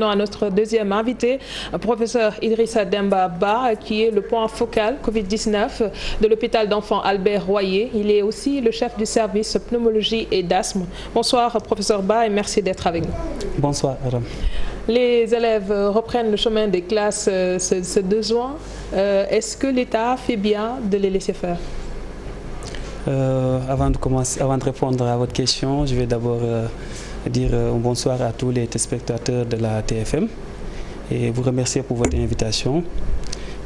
À notre deuxième invité, professeur Idrissa Demba Ba, qui est le point focal Covid-19 de l'hôpital d'enfants Albert Royer. Il est aussi le chef du service pneumologie et d'asthme. Bonsoir, professeur Ba, et merci d'être avec nous. Bonsoir, Aram. Les élèves reprennent le chemin des classes ce 2 juin. Est-ce que l'État fait bien de les laisser faire? Avant de répondre à votre question, je vais d'abord dire un bonsoir à tous les téléspectateurs de la TFM et vous remercier pour votre invitation.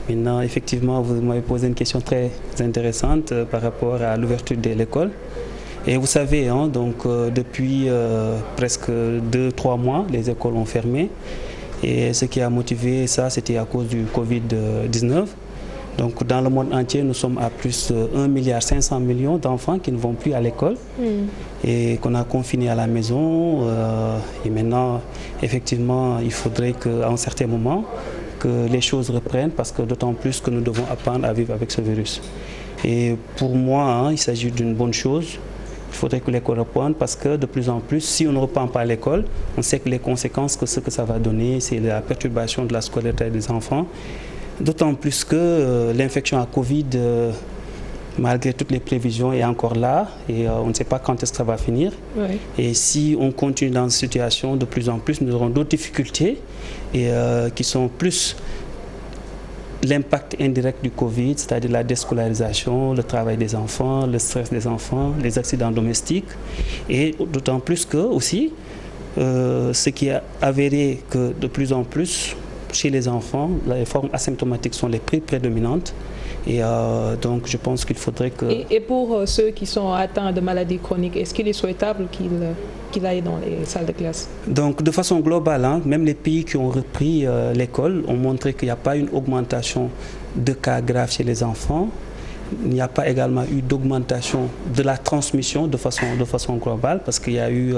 Maintenant, effectivement, vous m'avez posé une question très intéressante par rapport à l'ouverture de l'école. Et vous savez, depuis presque 2-3 mois, les écoles ont fermé. Et ce qui a motivé ça, c'était à cause du Covid-19. Donc dans le monde entier, nous sommes à plus de 1,5 milliard d'enfants qui ne vont plus à l'école et qu'on a confinés à la maison. Et maintenant, effectivement, il faudrait qu'à un certain moment, que les choses reprennent parce que d'autant plus que nous devons apprendre à vivre avec ce virus. Et pour moi, il s'agit d'une bonne chose. Il faudrait que l'école reprenne parce que de plus en plus, si on ne reprend pas l'école, on sait que les conséquences que ça va donner, c'est la perturbation de la scolarité des enfants. D'autant plus que l'infection à Covid, malgré toutes les prévisions, est encore là et on ne sait pas quand est-ce que ça va finir. Oui. Et si on continue dans cette situation, de plus en plus, nous aurons d'autres difficultés et, qui sont plus l'impact indirect du Covid, c'est-à-dire la déscolarisation, le travail des enfants, le stress des enfants, les accidents domestiques. Et d'autant plus que aussi, ce qui est avéré que de plus en plus, chez les enfants, les formes asymptomatiques sont les plus prédominantes. Et donc, je pense qu'il faudrait que... Et pour ceux qui sont atteints de maladies chroniques, est-ce qu'il est souhaitable qu'ils aillent dans les salles de classe? Donc, de façon globale, même les pays qui ont repris l'école ont montré qu'il n'y a pas une augmentation de cas graves chez les enfants. Il n'y a pas également eu d'augmentation de la transmission de façon globale parce qu'il y a eu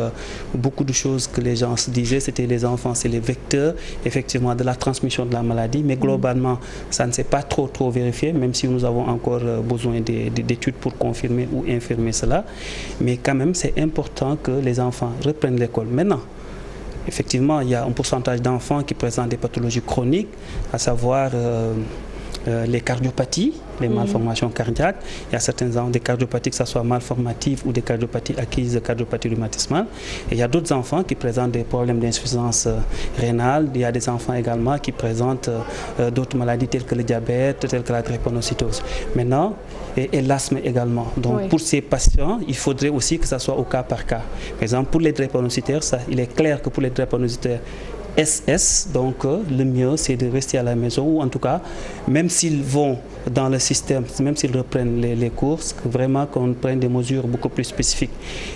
beaucoup de choses que les gens se disaient, c'était les enfants, c'est les vecteurs effectivement de la transmission de la maladie, mais globalement ça ne s'est pas trop vérifié, même si nous avons encore besoin d'études pour confirmer ou infirmer cela, mais quand même c'est important que les enfants reprennent l'école. Maintenant, effectivement, il y a un pourcentage d'enfants qui présentent des pathologies chroniques, à savoir les cardiopathies, les malformations cardiaques. Il y a certains enfants, des cardiopathies, que ce soit malformatives ou des cardiopathies acquises, cardiopathies rhumatismales. Et il y a d'autres enfants qui présentent des problèmes d'insuffisance rénale. Il y a des enfants également qui présentent d'autres maladies telles que le diabète, telles que la drépanocytose. Maintenant, et l'asthme également. Donc pour ces patients, il faudrait aussi que ça soit au cas par cas. Par exemple, pour les drépanocytaires, il est clair que pour les drépanocytaires SS, donc le mieux c'est de rester à la maison ou en tout cas, même s'ils vont dans le système, même s'ils reprennent les courses, vraiment qu'on prenne des mesures beaucoup plus spécifiques.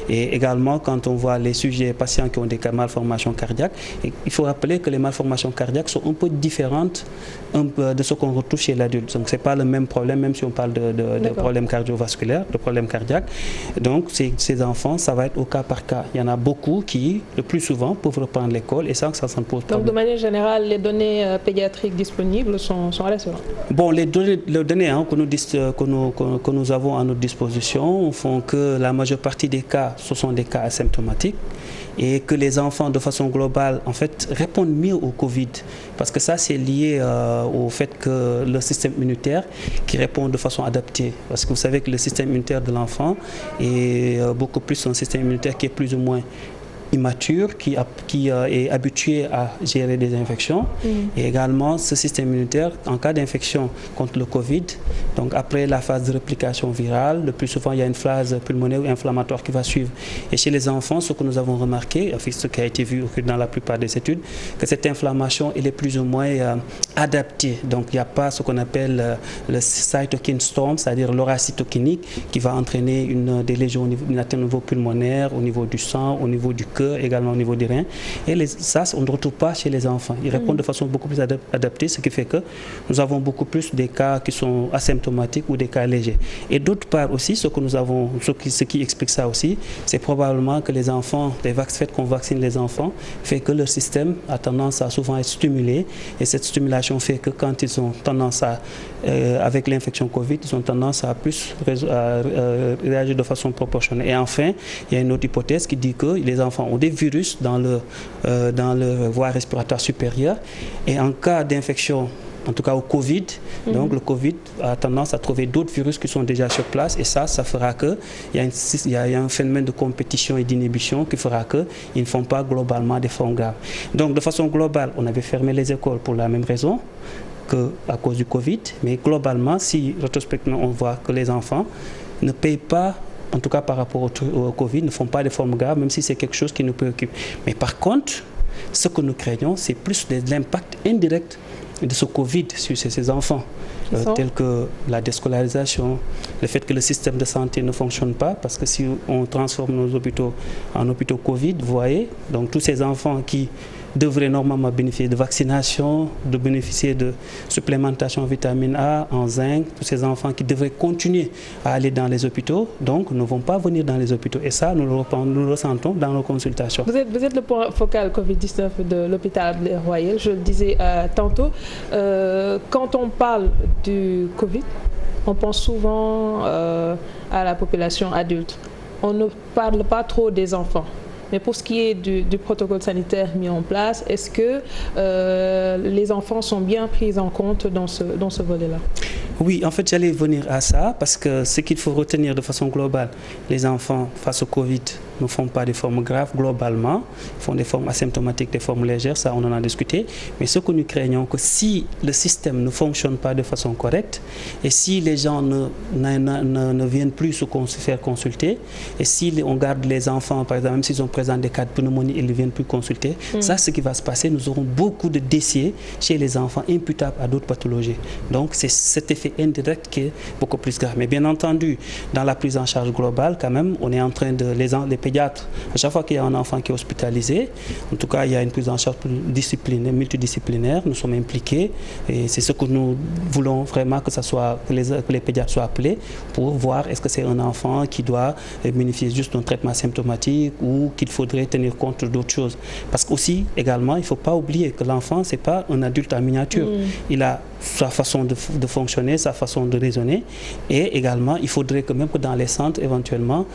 Et également, quand on voit les sujets patients qui ont des malformations cardiaques, il faut rappeler que les malformations cardiaques sont un peu différentes de ce qu'on retrouve chez l'adulte. Donc ce n'est pas le même problème, même si on parle de problèmes cardiovasculaires, de problèmes cardiaques. Donc ces enfants, ça va être au cas par cas. Il y en a beaucoup qui, le plus souvent, peuvent reprendre l'école et sans que ça s'en pose problème. Donc de manière générale, les données pédiatriques disponibles sont rassurantes? Bon, les données que nous avons à notre disposition font que la majeure partie des cas, ce sont des cas asymptomatiques et que les enfants, de façon globale, en fait, répondent mieux au Covid. Parce que ça, c'est lié au fait que le système immunitaire qui répond de façon adaptée. Parce que vous savez que le système immunitaire de l'enfant est beaucoup plus un système immunitaire qui est plus ou moins immature, qui est habitué à gérer des infections. Et également, ce système immunitaire, en cas d'infection contre le Covid, donc après la phase de réplication virale, le plus souvent, il y a une phase pulmonaire ou inflammatoire qui va suivre. Et chez les enfants, ce que nous avons remarqué, ce qui a été vu dans la plupart des études, que cette inflammation, elle est plus ou moins adaptée. Donc, il n'y a pas ce qu'on appelle le cytokine storm, c'est-à-dire l'aura cytokinique, qui va entraîner des lésions au niveau pulmonaire, au niveau du sang, au niveau du cœur, également au niveau des reins. Et ça, on ne retrouve pas chez les enfants. Ils répondent de façon beaucoup plus adaptée, ce qui fait que nous avons beaucoup plus des cas qui sont asymptomatiques ou des cas légers. Et d'autre part aussi, ce qui explique ça aussi, c'est probablement que les enfants, les faits qu'on vaccine les enfants, fait que leur système a tendance à souvent être stimulé. Et cette stimulation fait que quand ils ont tendance à, avec l'infection Covid, ils ont tendance à plus réagir de façon proportionnée. Et enfin, il y a une autre hypothèse qui dit que les enfants ont des virus dans leur voie respiratoire supérieure. Et en cas d'infection, en tout cas au Covid, donc le Covid a tendance à trouver d'autres virus qui sont déjà sur place et ça fera qu'il y a un phénomène de compétition et d'inhibition qui fera qu'ils ne font pas globalement des formes graves. Donc de façon globale, on avait fermé les écoles pour la même raison qu'à cause du Covid, mais globalement, si rétrospectivement on voit que les enfants ne payent pas, en tout cas par rapport au Covid, ne font pas des formes graves, même si c'est quelque chose qui nous préoccupe. Mais par contre, ce que nous craignons, c'est plus l'impact indirect de ce Covid sur ces enfants, tels que la déscolarisation, le fait que le système de santé ne fonctionne pas, parce que si on transforme nos hôpitaux en hôpitaux Covid, vous voyez, donc tous ces enfants qui devraient normalement bénéficier de vaccination, de bénéficier de supplémentation en vitamine A, en zinc, tous ces enfants qui devraient continuer à aller dans les hôpitaux, donc ne vont pas venir dans les hôpitaux. Et ça, nous le ressentons dans nos consultations. Vous êtes le point focal Covid-19 de l'hôpital Albert Royer, je le disais tantôt. Quand on parle du Covid, on pense souvent à la population adulte. On ne parle pas trop des enfants. Mais pour ce qui est du protocole sanitaire mis en place, est-ce que les enfants sont bien pris en compte dans ce volet-là? Oui, en fait, j'allais venir à ça parce que ce qu'il faut retenir de façon globale, les enfants face au Covid ne font pas des formes graves globalement, ils font des formes asymptomatiques, des formes légères, ça on en a discuté. Mais ce que nous craignons, que si le système ne fonctionne pas de façon correcte et si les gens ne viennent plus se faire consulter et si on garde les enfants, par exemple, même s'ils ont présenté des cas de pneumonie, ils ne viennent plus consulter, ça, ce qui va se passer, nous aurons beaucoup de décès chez les enfants imputables à d'autres pathologies. Donc, c'est cet effet indirect qui est beaucoup plus grave. Mais bien entendu, dans la prise en charge globale, quand même, on est en train de les pédiatres, à chaque fois qu'il y a un enfant qui est hospitalisé, en tout cas, il y a une prise en charge multidisciplinaire, nous sommes impliqués et c'est ce que nous voulons vraiment que les pédiatres soient appelés pour voir est-ce que c'est un enfant qui doit bénéficier juste d'un traitement symptomatique ou qu'il faudrait tenir compte d'autres choses. Parce qu'aussi, également, il ne faut pas oublier que l'enfant, ce n'est pas un adulte en miniature. Il a sa façon de fonctionner, sa façon de raisonner et également, il faudrait que même que dans les centres, éventuellement,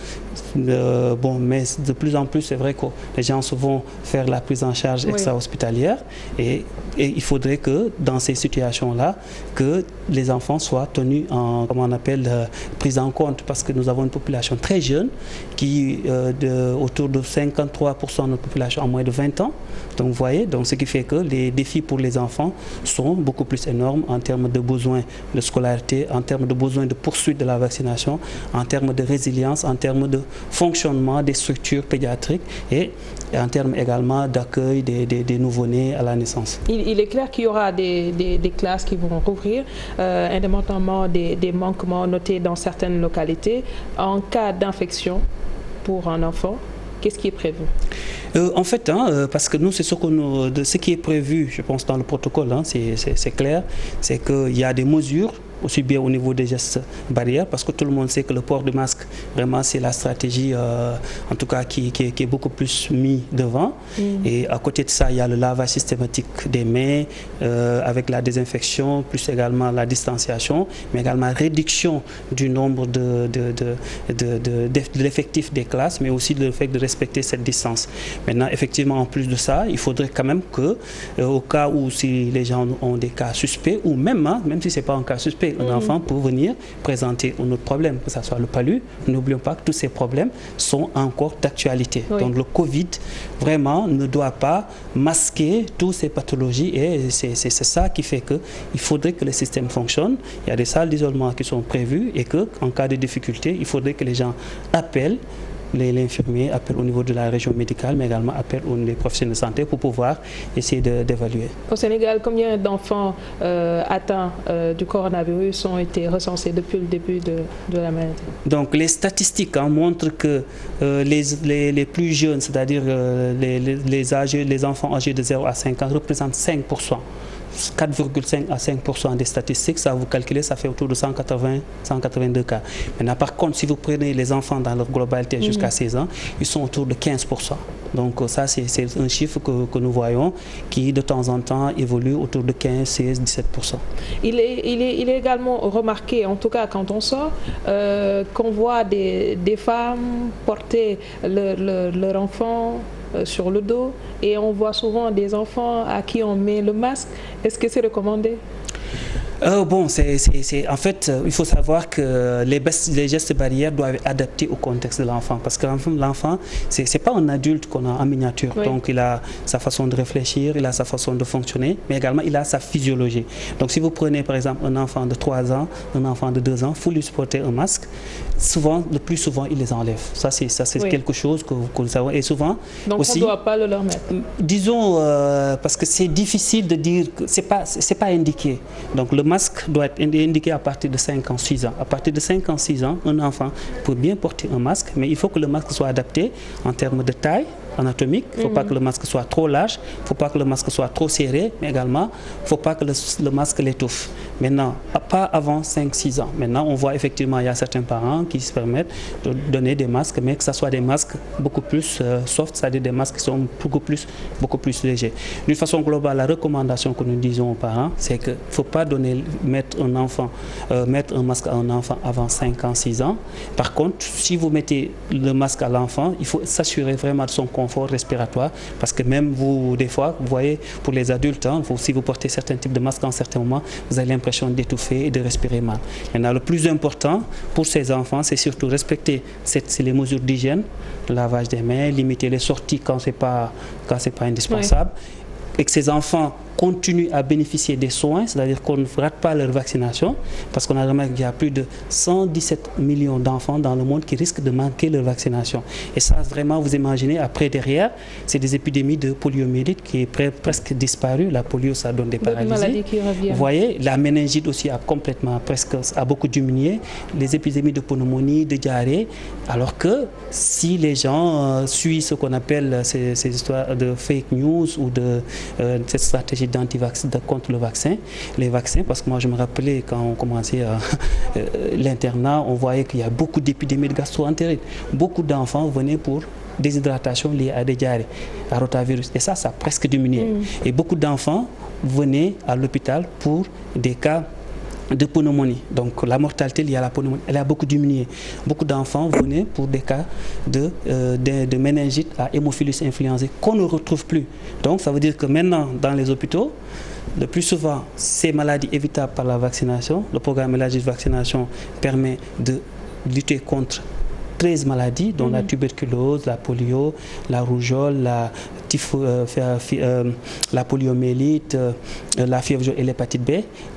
mais de plus en plus, c'est vrai que les gens se vont faire la prise en charge extra-hospitalière et il faudrait que dans ces situations-là, que les enfants soient tenus en, comment on appelle, prise en compte parce que nous avons une population très jeune qui, autour de 53% de notre population a moins de 20 ans. Donc, vous voyez, donc, ce qui fait que les défis pour les enfants sont beaucoup plus énormes en termes de besoins de scolarité, en termes de besoins de poursuite de la vaccination, en termes de résilience, en termes de fonctionnement des structures pédiatriques et en termes également d'accueil des nouveau-nés à la naissance. Il est clair qu'il y aura des classes qui vont rouvrir, indépendamment des manquements notés dans certaines localités. En cas d'infection pour un enfant, qu'est-ce qui est prévu? En fait, parce que nous, c'est ce qui est prévu, je pense, dans le protocole, c'est clair, c'est qu'il y a des mesures aussi bien au niveau des gestes barrières, parce que tout le monde sait que le port du masque, vraiment, c'est la stratégie, en tout cas, qui est beaucoup plus mis devant. Et à côté de ça, il y a le lavage systématique des mains, avec la désinfection, plus également la distanciation, mais également réduction du nombre de l'effectif des classes, mais aussi le fait de respecter cette distance. Maintenant, effectivement, en plus de ça, il faudrait quand même que, au cas où si les gens ont des cas suspects, ou même si ce n'est pas un cas suspect, un enfant peut venir présenter un autre problème, que ce soit le palu. N'oublions pas que tous ces problèmes sont encore d'actualité. Donc le Covid, vraiment, ne doit pas masquer toutes ces pathologies et c'est ça qui fait qu'il faudrait que le système fonctionne. Il y a des salles d'isolement qui sont prévues et qu'en cas de difficulté, il faudrait que les gens appellent l'infirmier, appelle au niveau de la région médicale, mais également appelle les professionnels de santé pour pouvoir essayer d'évaluer. Au Sénégal, combien d'enfants atteints du coronavirus ont été recensés depuis le début de la maladie? Donc les statistiques montrent que les plus jeunes, c'est-à-dire les enfants âgés de 0 à 5 ans, représentent 5%. 4,5 à 5% des statistiques, ça vous calculez, ça fait autour de 182 cas. Maintenant, par contre, si vous prenez les enfants dans leur globalité jusqu'à 16 ans, ils sont autour de 15%. Donc ça, c'est un chiffre que nous voyons qui, de temps en temps, évolue autour de 15, 16, 17%. Il est également remarqué, en tout cas quand on sort, qu'on voit des femmes porter leur enfant sur le dos, et on voit souvent des enfants à qui on met le masque. Est-ce que c'est recommandé? Bon, en fait, il faut savoir que les gestes barrières doivent être adaptés au contexte de l'enfant. Parce que l'enfant, ce n'est pas un adulte qu'on a en miniature. Oui. Donc, il a sa façon de réfléchir, il a sa façon de fonctionner, mais également, il a sa physiologie. Donc, si vous prenez, par exemple, un enfant de 3 ans, un enfant de 2 ans, il faut lui porter un masque. Souvent, le plus souvent, il les enlève. Ça, c'est oui. Quelque chose que nous savons. Et souvent, donc, aussi, on ne doit pas le leur mettre. Disons, parce que c'est difficile de dire que ce n'est pas indiqué. Donc, le masque doit être indiqué à partir de 5 ans, 6 ans. À partir de 5 ans, 6 ans, un enfant peut bien porter un masque, mais il faut que le masque soit adapté en termes de taille anatomique. Il ne faut pas que le masque soit trop large, il ne faut pas que le masque soit trop serré, mais également, il ne faut pas que le masque l'étouffe. Maintenant, pas avant 5-6 ans. Maintenant, on voit effectivement, il y a certains parents qui se permettent de donner des masques, mais que ce soit des masques beaucoup plus soft, c'est-à-dire des masques qui sont beaucoup plus légers. D'une façon globale, la recommandation que nous disons aux parents, c'est qu'il ne faut pas mettre un masque à un enfant avant 5 ans, 6 ans. Par contre, si vous mettez le masque à l'enfant, il faut s'assurer vraiment de son confort respiratoire, parce que même vous, des fois, vous voyez, pour les adultes, si vous portez certains types de masques en certains moments, vous avez l'impression d'étouffer et de respirer mal. Maintenant, le plus important pour ces enfants, c'est surtout respecter les mesures d'hygiène, le lavage des mains, limiter les sorties quand ce n'est pas indispensable, oui. Et que ces enfants continuent à bénéficier des soins, c'est-à-dire qu'on ne rate pas leur vaccination, parce qu'on a remarqué qu'il y a plus de 117 millions d'enfants dans le monde qui risquent de manquer leur vaccination. Et ça, vraiment, vous imaginez, après, derrière, c'est des épidémies de poliomyélite qui est presque disparue. La polio, ça donne des paralysies. Vous voyez, la méningite aussi a beaucoup diminué, les épidémies de pneumonie, de diarrhée, alors que si les gens suivent ce qu'on appelle ces histoires de fake news ou de cette stratégie contre les vaccins, parce que moi je me rappelais quand on commençait l'internat, on voyait qu'il y a beaucoup d'épidémies de gastro-entérite. Beaucoup d'enfants venaient pour déshydratation liée à des diarrhées, à rotavirus, et ça a presque diminué. Et beaucoup d'enfants venaient à l'hôpital pour des cas de pneumonie. Donc la mortalité liée à la pneumonie, elle a beaucoup diminué. Beaucoup d'enfants venaient pour des cas de méningite à hémophilus influenzae qu'on ne retrouve plus. Donc ça veut dire que maintenant dans les hôpitaux, le plus souvent, ces maladies évitables par la vaccination, le programme élargi de vaccination permet de lutter contre 13 maladies, dont la tuberculose, la polio, la rougeole, la poliomyélite, la fièvre jaune et l'hépatite B.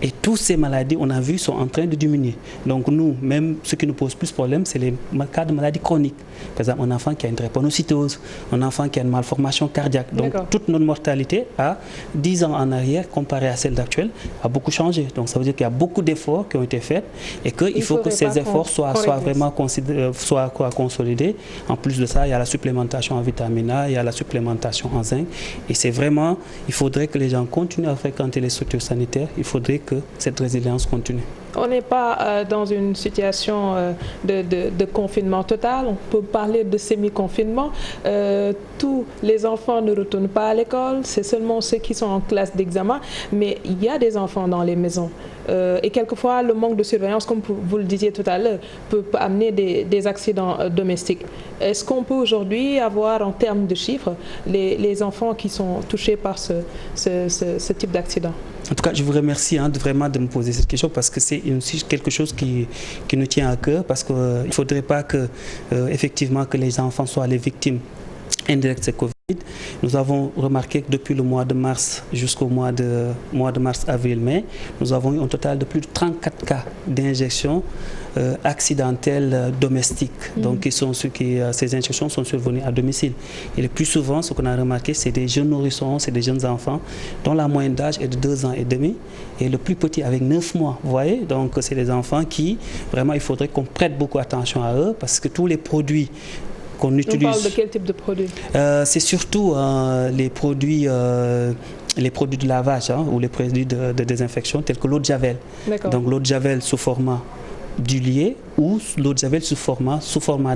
Et toutes ces maladies, on a vu, sont en train de diminuer. Donc nous, même ce qui nous pose plus de problème, c'est les cas de maladies chroniques. Par exemple, un enfant qui a une drépanocytose, un enfant qui a une malformation cardiaque. Donc toute notre mortalité à 10 ans en arrière, comparée à celle d'actuelle, a beaucoup changé. Donc ça veut dire qu'il y a beaucoup d'efforts qui ont été faits et qu'il faut que ces efforts soient vraiment consolidés. En plus de ça, il y a la supplémentation en vitamine A, il y a la supplémentation en zinc. Et c'est vraiment, il faudrait que les gens continuent à fréquenter les structures sanitaires. Il faudrait que cette résilience continue. On n'est pas dans une situation de confinement total. On peut parler de semi-confinement. Tous les enfants ne retournent pas à l'école. C'est seulement ceux qui sont en classe d'examen. Mais il y a des enfants dans les maisons. Et quelquefois, le manque de surveillance, comme vous le disiez tout à l'heure, peut amener des accidents domestiques. Est-ce qu'on peut aujourd'hui avoir, en termes de chiffres, les enfants qui sont touchés par ce type d'accident? En tout cas, je vous remercie vraiment de me poser cette question, parce que c'est quelque chose qui nous tient à cœur, parce qu'il ne faudrait pas effectivement que les enfants soient les victimes indirectes de Covid. Nous avons remarqué que depuis le mois de mars jusqu'au mois de mars, avril, mai, nous avons eu un total de plus de 34 cas d'injections accidentelles domestiques. Donc ces injections sont survenues à domicile. Et le plus souvent, ce qu'on a remarqué, c'est des jeunes nourrissons, c'est des jeunes enfants dont la moyenne d'âge est de 2 ans et demi, et le plus petit avec 9 mois. Vous voyez, donc c'est des enfants qui, vraiment, il faudrait qu'on prête beaucoup attention à eux, parce que tous les produits qu'on utilise... On parle de quel type de produits? C'est surtout les produits de lavage ou les produits de désinfection, tels que l'eau de Javel. Donc l'eau de Javel sous format du lait ou l'eau de javel sous format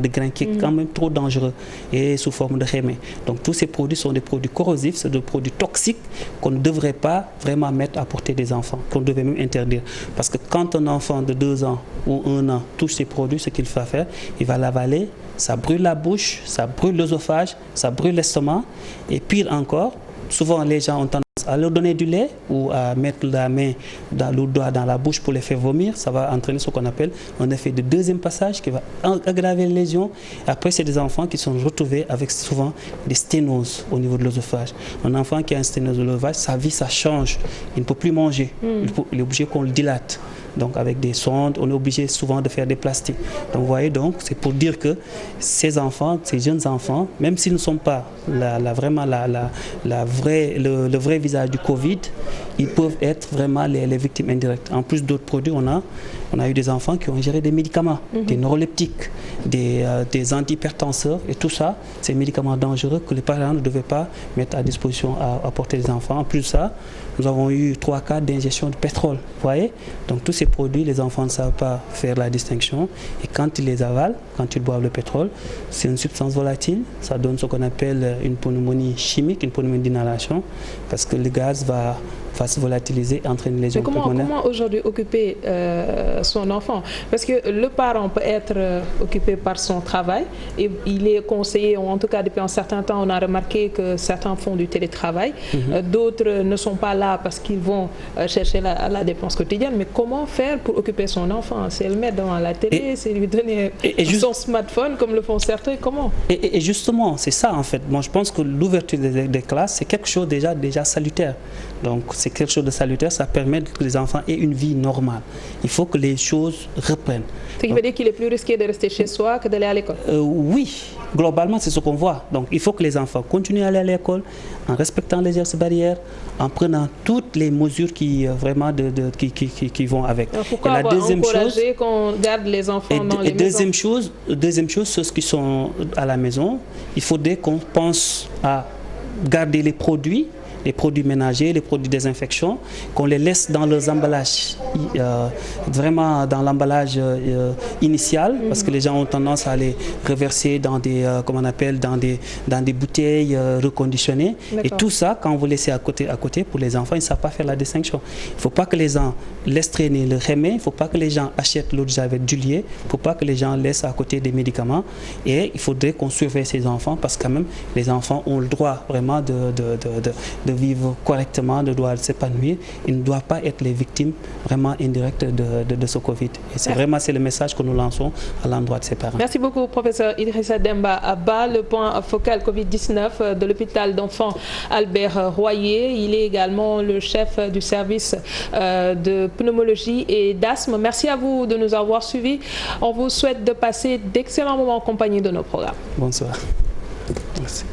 de grain qui est quand même trop dangereux et sous forme de rémé. Donc tous ces produits sont des produits corrosifs, c'est des produits toxiques qu'on ne devrait pas vraiment mettre à portée des enfants, qu'on devait même interdire. Parce que quand un enfant de 2 ans ou 1 an touche ces produits, ce qu'il va faire, il va l'avaler, ça brûle la bouche, ça brûle l'œsophage, ça brûle l'estomac et pire encore, souvent les gens ont tendance à leur donner du lait ou à mettre la main le doigt dans la bouche pour les faire vomir. Ça va entraîner ce qu'on appelle un effet de deuxième passage qui va aggraver les lésions. Après, c'est des enfants qui sont retrouvés avec souvent des sténoses au niveau de l'œsophage. Un enfant qui a une sténose de l'œsophage, sa vie, ça change. Il ne peut plus manger. Il est obligé qu'on le dilate. Donc avec des sondes, on est obligé souvent de faire des plastiques. Donc vous voyez, donc c'est pour dire que ces enfants, ces jeunes enfants, même s'ils ne sont pas le vrai visage du Covid, ils peuvent être vraiment les victimes indirectes. En plus d'autres produits, on a eu des enfants qui ont ingéré des médicaments, des neuroleptiques, des antihypertenseurs et tout ça, ces médicaments dangereux que les parents ne devaient pas mettre à disposition à portée des enfants. En plus de ça, nous avons eu 3 cas d'ingestion de pétrole. Vous voyez? Donc tous ces produits, les enfants ne savent pas faire la distinction et quand ils les avalent, quand ils boivent le pétrole, c'est une substance volatile, ça donne ce qu'on appelle une pneumonie chimique, une pneumonie d'inhalation, parce que le gaz va se volatiliser, entraîner les lésions pulmonaires. Comment aujourd'hui occuper son enfant? Parce que le parent peut être occupé par son travail et il est conseillé, ou en tout cas depuis un certain temps, on a remarqué que certains font du télétravail, d'autres ne sont pas là parce qu'ils vont chercher la dépense quotidienne. Mais comment faire pour occuper son enfant? C'est le mettre devant la télé, c'est lui donner son smartphone comme le font certains, comment? Et justement, c'est ça en fait. Moi je pense que l'ouverture des classes, c'est quelque chose déjà salutaire. Donc c'est quelque chose de salutaire, ça permet que les enfants aient une vie normale. Il faut que les choses reprennent. Ce qui veut dire qu'il est plus risqué de rester chez soi que d'aller à l'école? Oui, globalement c'est ce qu'on voit. Donc il faut que les enfants continuent à aller à l'école en respectant les gestes barrières, en prenant toutes les mesures qui vraiment qui vont avec. Alors pourquoi encourager qu'on garde les enfants dans les maisons? Deuxième chose, ceux qui sont à la maison, il faudrait qu'on pense à garder les produits ménagers, les produits de désinfection, qu'on les laisse dans leurs emballages, vraiment dans l'emballage initial, parce que les gens ont tendance à les reverser dans des, comment on appelle, dans des bouteilles reconditionnées. Et tout ça, quand vous laissez à côté pour les enfants, ils ne savent pas faire la distinction. Il ne faut pas que les gens laissent traîner le rémé, il ne faut pas que les gens achètent l'eau de javel du lait, il ne faut pas que les gens laissent à côté des médicaments. Et il faudrait qu'on surveille ces enfants, parce que quand même, les enfants ont le droit vraiment de vivre correctement, de doivent s'épanouir. Ils ne doivent pas être les victimes vraiment indirectes de ce Covid. Et c'est vraiment le message que nous lançons à l'endroit de ces parents. Merci beaucoup, professeur Idrissa Demba Ba, le point focal Covid-19 de l'hôpital d'enfants Albert Royer. Il est également le chef du service de pneumologie et d'asthme. Merci à vous de nous avoir suivis. On vous souhaite de passer d'excellents moments en compagnie de nos programmes. Bonsoir. Merci.